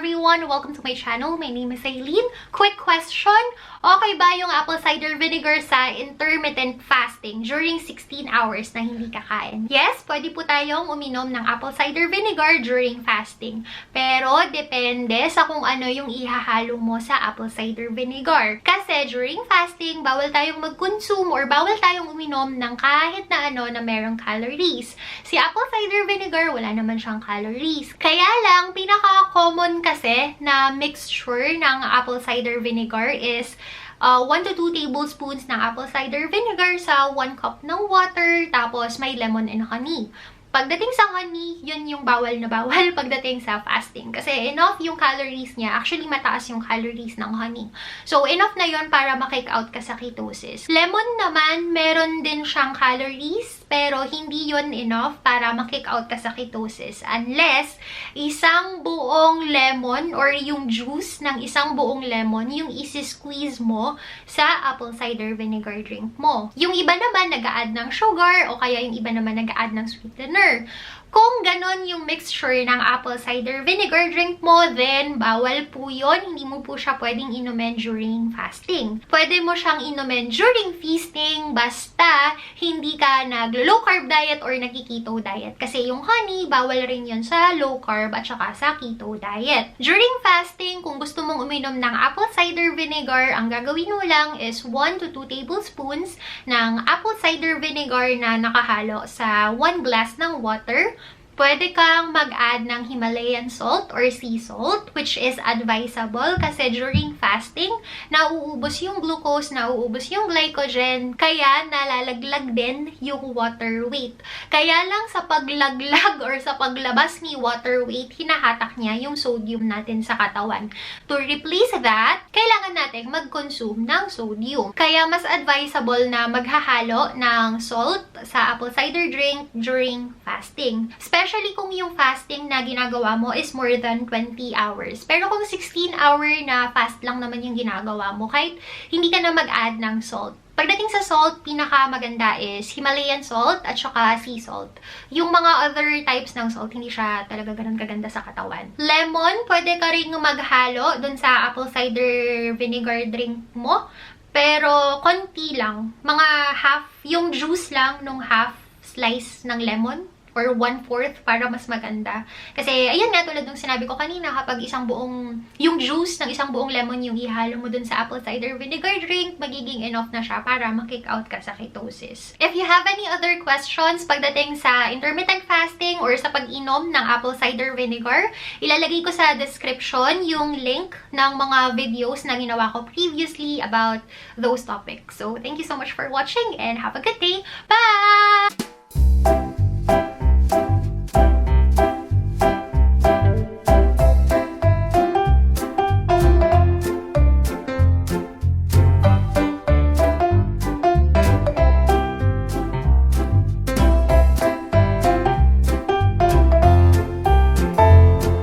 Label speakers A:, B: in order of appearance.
A: everyone! Welcome to my channel. My name is Aileen. Quick question. Okay ba yung apple cider vinegar sa intermittent fasting during 16 hours na hindi kakain? Yes, pwede po tayong uminom ng apple cider vinegar during fasting. Pero depende sa kung ano yung ihahalo mo sa apple cider vinegar. Kasi during fasting, bawal tayong mag-consume or bawal tayong uminom ng kahit na ano na merong calories. Si apple cider vinegar, wala naman siyang calories. Kaya lang, pinaka-common kasi na mixture ng apple cider vinegar is 1 to 2 tablespoons ng apple cider vinegar sa 1 cup ng water, tapos may lemon and honey. Pagdating sa honey, yun yung bawal na bawal pagdating sa fasting. Kasi enough yung calories niya. Actually, mataas yung calories ng honey. So, enough na yun para ma-kick out ka sa ketosis. Lemon naman, meron din siyang calories, pero hindi yun enough para ma-kick out ka sa ketosis. Unless, isang buong lemon or yung juice ng isang buong lemon, yung isi-squeeze mo sa apple cider vinegar drink mo. Yung iba naman, nag-a-add ng sugar o kaya yung iba naman nag-a-add ng sweetener. Kung ganon yung mixture ng apple cider vinegar drink mo, then bawal po yun. Hindi mo po siya pwedeng inumin during fasting. Pwede mo siyang inumin during feasting basta hindi ka nag-low carb diet or nag-keto diet. Kasi yung honey, bawal rin yun sa low carb at saka sa keto diet. During fasting, kung gusto mong uminom ng apple cider vinegar, ang gagawin mo lang is 1 to 2 tablespoons ng apple cider vinegar na nakahalo sa 1 glass ng water. Pwede kang mag-add ng Himalayan salt or sea salt, which is advisable kasi during fasting, nauubos yung glucose, nauubos yung glycogen, kaya nalalaglag din yung water weight. Kaya lang sa paglaglag or sa paglabas ni water weight, hinahatak niya yung sodium natin sa katawan. To replace that, kailangan natin mag-consume ng sodium. Kaya mas advisable na maghahalo ng salt sa apple cider drink during fasting. Especially kung yung fasting na ginagawa mo is more than 20 hours. Pero kung 16-hour na fast lang naman yung ginagawa mo, kahit hindi ka na mag-add ng salt. Pagdating sa salt, pinaka-maganda is Himalayan salt at saka sea salt. Yung mga other types ng salt, hindi siya talaga ganun kaganda sa katawan. Lemon, pwede ka rin maghalo dun sa apple cider vinegar drink mo. Pero konti lang. Mga half, yung juice lang nung half slice ng lemon. Or 1/4 para mas maganda. Kasi, ayun nga, tulad ng sinabi ko kanina, kapag yung juice ng isang buong lemon yung ihalo mo dun sa apple cider vinegar drink, magiging enough na siya para ma-kick out ka sa ketosis. If you have any other questions pagdating sa intermittent fasting or sa pag-inom ng apple cider vinegar, ilalagay ko sa description yung link ng mga videos na ginawa ko previously about those topics. So, thank you so much for watching and have a good day. Bye!